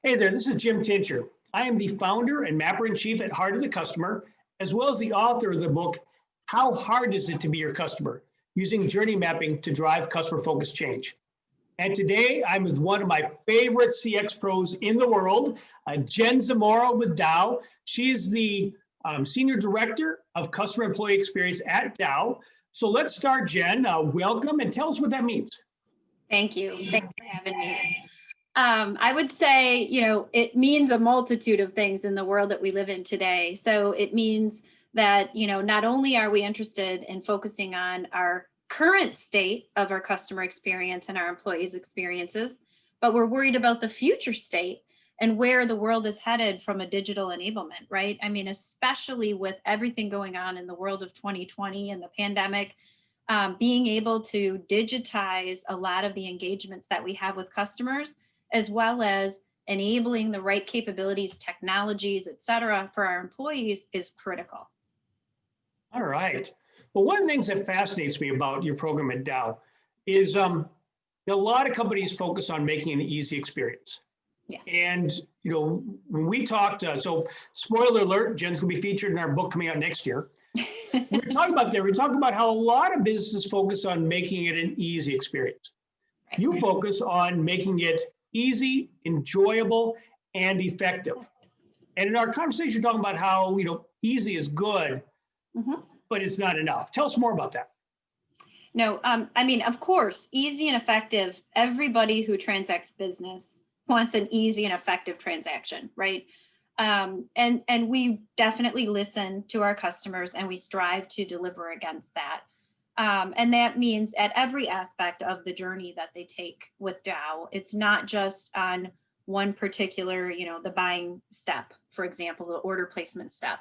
Hey there, this is Jim Tincher. I am the founder and mapper-in-chief at Heart of the Customer, as well as the author of the book, How Hard Is It to Be Your Customer? Using journey mapping to drive customer-focused change. And today I'm with one of my favorite CX pros in the world, Jen Zamora with Dow. She is the Senior Director of Customer Employee Experience at Dow. So let's start, Jen. Welcome and tell us what that means. Thank you. Thanks for having me. I would say, it means a multitude of things in the world that we live in today. So it means that, not only are we interested in focusing on our current state of our customer experience and our employees' experiences, but we're worried about the future state and where the world is headed from a digital enablement, right? I mean, especially with everything going on in the world of 2020 and the pandemic, being able to digitize a lot of the engagements that we have with customers, as well as enabling the right capabilities, technologies, et cetera, for our employees is critical. All right. Well, one of the things that fascinates me about your program at Dow is a lot of companies focus on making an easy experience. Yes. And, when we talked, so spoiler alert, Jen's going to be featured in our book coming out next year. We're talking about how a lot of businesses focus on making it an easy experience. Right. You focus on making it easy, enjoyable, and effective. And in our conversation, you're talking about how, easy is good, but it's not enough. Tell us more about that. No, I mean, of course, easy and effective. Everybody who transacts business wants an easy and effective transaction, right? And we definitely listen to our customers and we strive to deliver against that. And that means at every aspect of the journey that they take with Dow, it's not just on one particular, the buying step, for example, the order placement step.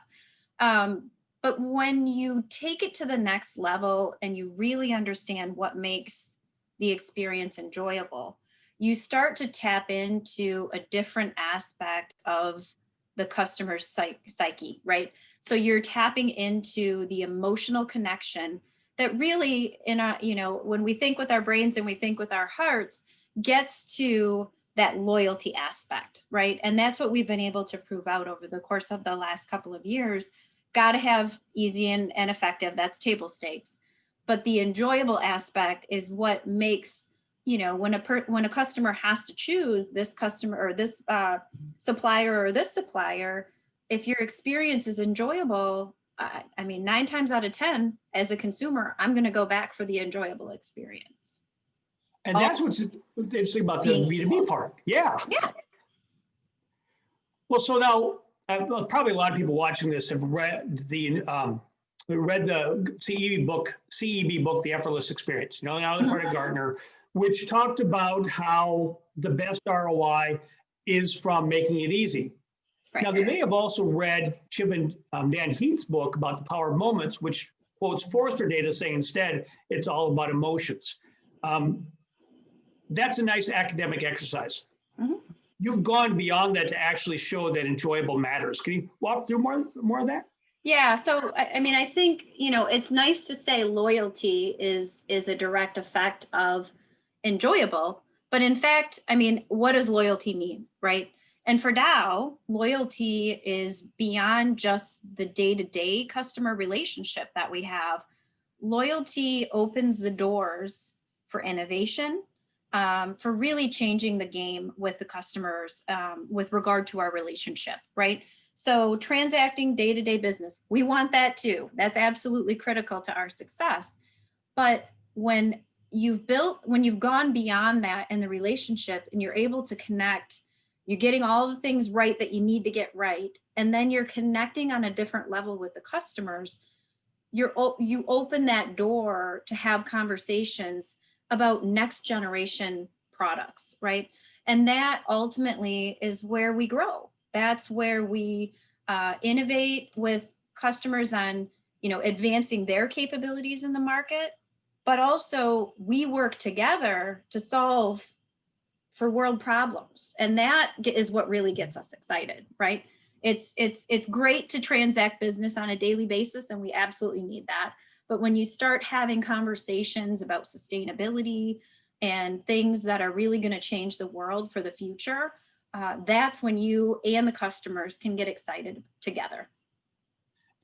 But when you take it to the next level and you really understand what makes the experience enjoyable, you start to tap into a different aspect of the customer's psyche, right? So you're tapping into the emotional connection that really, when we think with our brains and we think with our hearts, gets to that loyalty aspect, right? And that's what we've been able to prove out over the course of the last couple of years. Got to have easy and effective, that's table stakes. But the enjoyable aspect is what makes, when a customer has to choose this customer or this supplier or this supplier, if your experience is enjoyable, 9 times out of 10, as a consumer, I'm going to go back for the enjoyable experience. And that's what's interesting about the B2B part. Yeah. Yeah. Well, so now probably a lot of people watching this have read the CEB book, The Effortless Experience. Now they're part of Gartner, which talked about how the best ROI is from making it easy. Right. Now, they may have also read Chip and Dan Heath's book about the power of moments, which quotes Forrester data saying instead it's all about emotions. That's a nice academic exercise. You've gone beyond that to actually show that enjoyable matters. Can you walk through more of that? Yeah, so I think, it's nice to say loyalty is a direct effect of enjoyable, but in fact, what does loyalty mean, right? And for Dow, loyalty is beyond just the day-to-day customer relationship that we have. Loyalty opens the doors for innovation, for really changing the game with the customers with regard to our relationship, right? So transacting day-to-day business, we want that too. That's absolutely critical to our success. But when you've gone beyond that in the relationship and you're able to connect, you're getting all the things right that you need to get right, and then you're connecting on a different level with the customers, you open that door to have conversations about next generation products, right? And that ultimately is where we grow. That's where we innovate with customers on, advancing their capabilities in the market, but also we work together to solve for world problems. And that is what really gets us excited, right? It's great to transact business on a daily basis, and we absolutely need that. But when you start having conversations about sustainability and things that are really going to change the world for the future, that's when you and the customers can get excited together.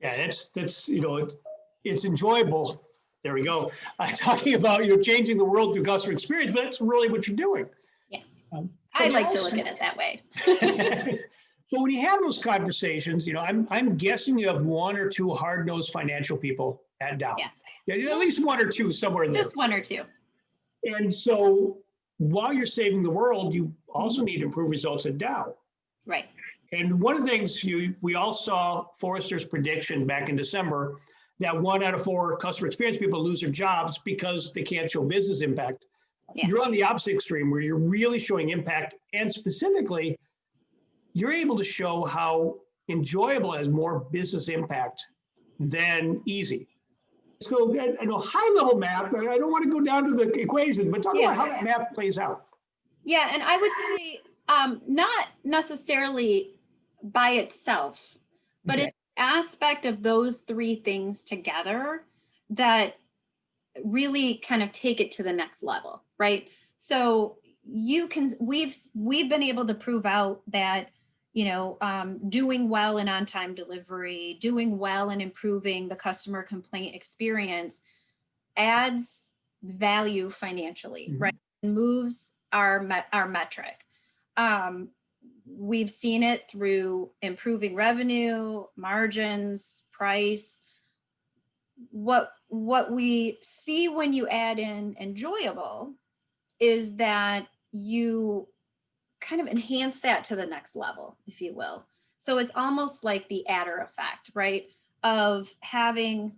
Yeah, that's it's enjoyable. There we go. Talking about changing the world through customer experience, but that's really what you're doing. Yeah, But I like to also, look at it that way. so when you have those conversations, I'm guessing you have one or two hard-nosed financial people at Dow. Yeah, At least one or two somewhere in there. just one or two. And so while you're saving the world, you also need to improve results at Dow. Right. And one of the things we all saw Forrester's prediction back in December that 1 out of 4 customer experience people lose their jobs because they can't show business impact. Yeah. You're on the opposite extreme where you're really showing impact, and specifically, you're able to show how enjoyable has more business impact than easy. So I know high-level math, I don't want to go down to the equations, but talk about how that math plays out. Yeah, and I would say not necessarily by itself, but it's an aspect of those three things together that really kind of take it to the next level, right? So we've been able to prove out that doing well in on-time delivery, doing well in improving the customer complaint experience adds value financially, right? It moves our metric. We've seen it through improving revenue, margins, price. What we see when you add in enjoyable is that you kind of enhance that to the next level, if you will. So it's almost like the adder effect, right? Of having,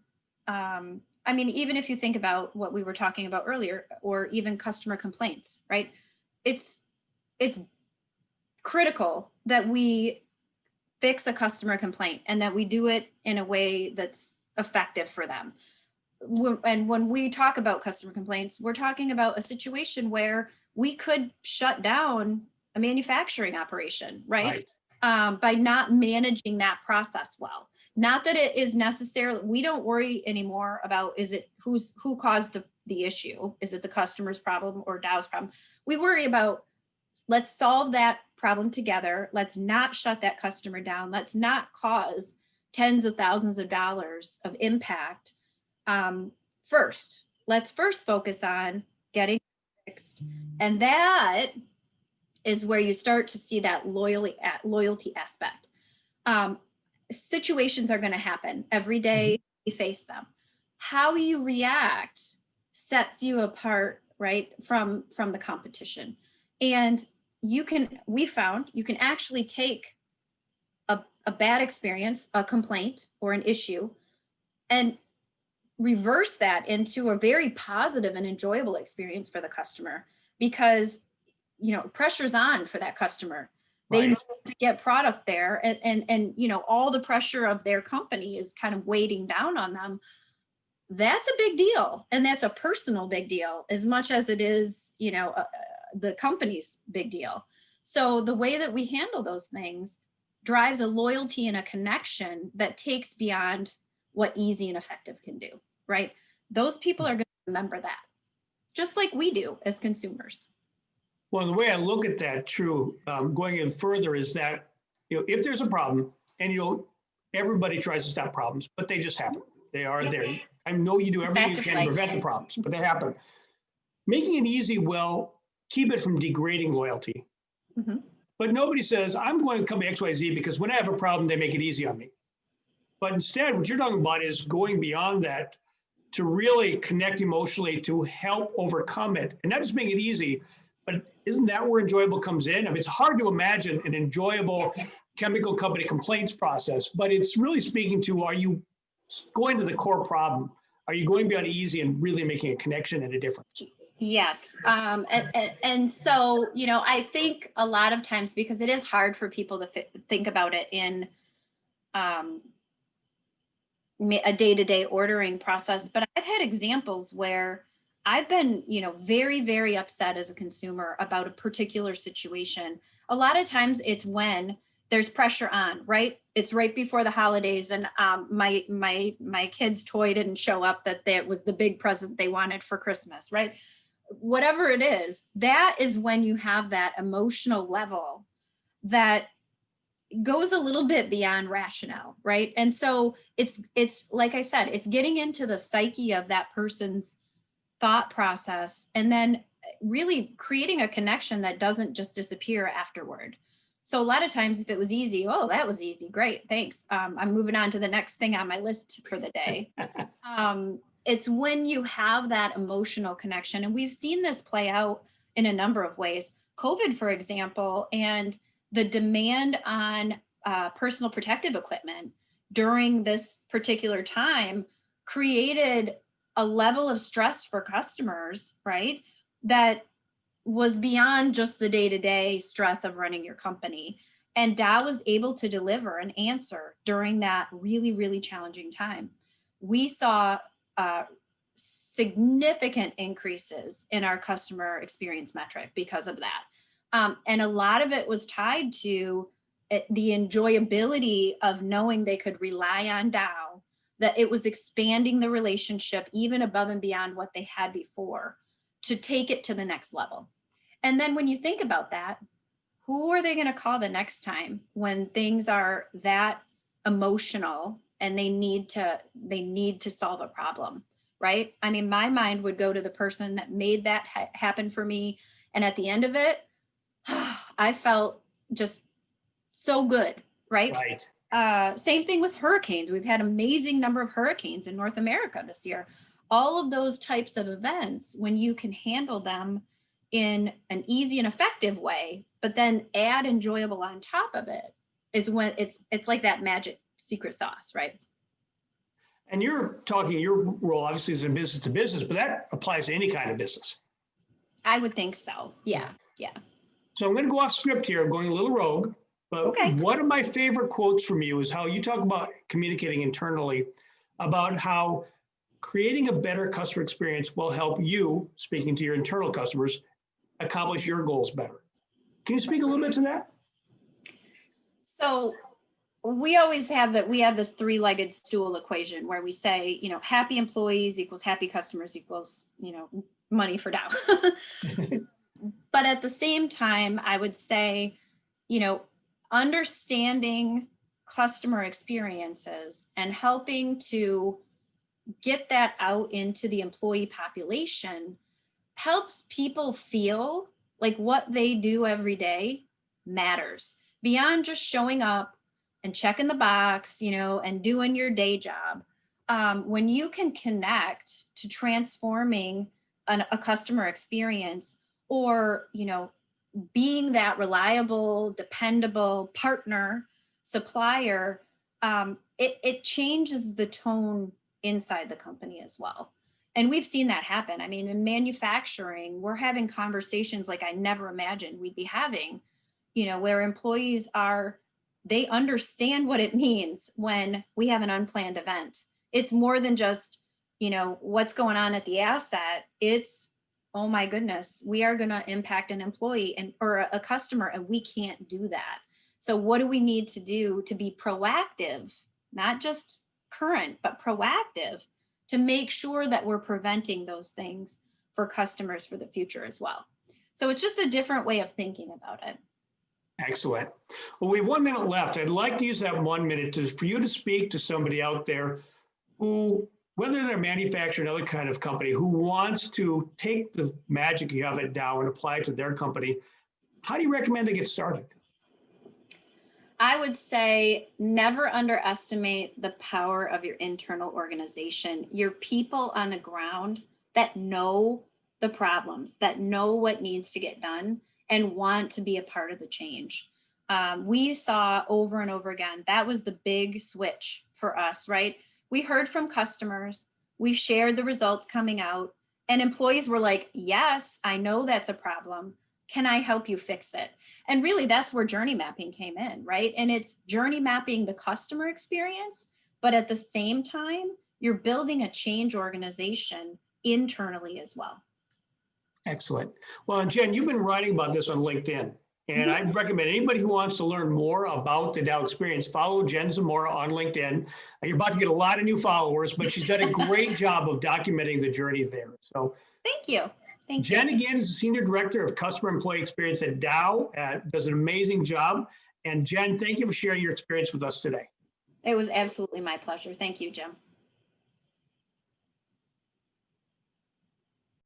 even if you think about what we were talking about earlier, or even customer complaints, right? It's critical that we fix a customer complaint and that we do it in a way that's effective for them. And when we talk about customer complaints, we're talking about a situation where we could shut down a manufacturing operation, right? By not managing that process well. Not that it is necessarily, we don't worry anymore about who caused the issue. Is it the customer's problem or Dow's problem? We worry about, let's solve that problem together. Let's not shut that customer down. Let's not cause tens of thousands of dollars of impact. First, let's focus on getting fixed. And that is where you start to see that loyalty aspect. Situations are going to happen every day. We face them. How you react sets you apart, right, from the competition. And we found you can actually take a bad experience, a complaint or an issue, and reverse that into a very positive and enjoyable experience for the customer, because pressure's on for that customer. They need to get product there, and all the pressure of their company is kind of weighting down on them. That's a big deal, and that's a personal big deal as much as it is the company's big deal. So the way that we handle those things drives a loyalty and a connection that takes beyond what easy and effective can do, right? Those people are going to remember that, just like we do as consumers. Well, the way I look at that, going in further, is that if there's a problem, and everybody tries to stop problems, but they just happen. They are there. I know you do everything you can to prevent the problems, but they happen. Making it easy will keep it from degrading loyalty. But nobody says, I'm going to company XYZ because when I have a problem, they make it easy on me. But instead, what you're talking about is going beyond that to really connect emotionally to help overcome it. And not just make it easy, but isn't that where enjoyable comes in? I mean, it's hard to imagine an enjoyable chemical company complaints process, but it's really speaking to, are you going to the core problem? Are you going beyond easy and really making a connection and a difference? Yes. And so, I think a lot of times, because it is hard for people to think about it in a day-to-day ordering process, but I've had examples where I've been, very, very upset as a consumer about a particular situation. A lot of times it's when there's pressure on, right? It's right before the holidays, and my kids' toy didn't show up that was the big present they wanted for Christmas, right? Whatever it is, that is when you have that emotional level that goes a little bit beyond rationale, right? And so it's like I said, it's getting into the psyche of that person's thought process, and then really creating a connection that doesn't just disappear afterward. So a lot of times, if it was easy, oh, that was easy, great, thanks. I'm moving on to the next thing on my list for the day. It's when you have that emotional connection, and we've seen this play out in a number of ways. COVID, for example, and the demand on personal protective equipment during this particular time created a level of stress for customers, right? That was beyond just the day-to-day stress of running your company. And Dow was able to deliver an answer during that really, really challenging time. We saw significant increases in our customer experience metric because of that. And a lot of it was tied to the enjoyability of knowing they could rely on Dow, that it was expanding the relationship even above and beyond what they had before to take it to the next level. And then when you think about that, who are they going to call the next time when things are that emotional and they need to solve a problem, right? I mean, my mind would go to the person that made that happen for me. And at the end of it, I felt just so good, right? Right. Same thing with hurricanes. We've had amazing number of hurricanes in North America this year. All of those types of events, when you can handle them in an easy and effective way, but then add enjoyable on top of it, is when it's like that magic secret sauce, right? And you're talking, your role obviously is in business to business, but that applies to any kind of business. I would think so. Yeah. So I'm going to go off script here. I'm going a little rogue, but Okay. one of my favorite quotes from you is how you talk about communicating internally about how creating a better customer experience will help you, speaking to your internal customers, accomplish your goals better. Can you speak a little bit to that? So we always have that. We have this three-legged stool equation where we say, happy employees equals happy customers equals, money for Dow. But at the same time, I would say, understanding customer experiences and helping to get that out into the employee population helps people feel like what they do every day matters beyond just showing up and checking the box, and doing your day job. When you can connect to transforming a customer experience, or, being that reliable, dependable partner, supplier, it changes the tone inside the company as well. And we've seen that happen. I mean, in manufacturing, we're having conversations like I never imagined we'd be having, where employees they understand what it means when we have an unplanned event. It's more than just, what's going on at the asset. It's, oh my goodness, we are going to impact an employee or a customer, and we can't do that. So what do we need to do to be proactive, not just current, but proactive, to make sure that we're preventing those things for customers for the future as well? So it's just a different way of thinking about it. Excellent. Well, we have 1 minute left. I'd like to use that 1 minute for you to speak to somebody out there who, whether they're a manufacturer or another kind of company, who wants to take the magic you have at Dow and apply it to their company. How do you recommend they get started? I would say never underestimate the power of your internal organization, your people on the ground that know the problems, that know what needs to get done and want to be a part of the change. We saw over and over again, that was the big switch for us, right? We heard from customers, we shared the results coming out, and employees were like, yes, I know that's a problem. Can I help you fix it? And really, that's where journey mapping came in, right? And it's journey mapping the customer experience, but at the same time, you're building a change organization internally as well. Excellent. Well, and Jen, you've been writing about this on LinkedIn, and I recommend anybody who wants to learn more about the Dow experience, follow Jen Zamora on LinkedIn. You're about to get a lot of new followers, but she's done a great job of documenting the journey there. So thank you. Thank Jen, you. again, is the Senior Director of Customer Employee Experience at Dow, does an amazing job. And Jen, thank you for sharing your experience with us today. It was absolutely my pleasure. Thank you, Jim.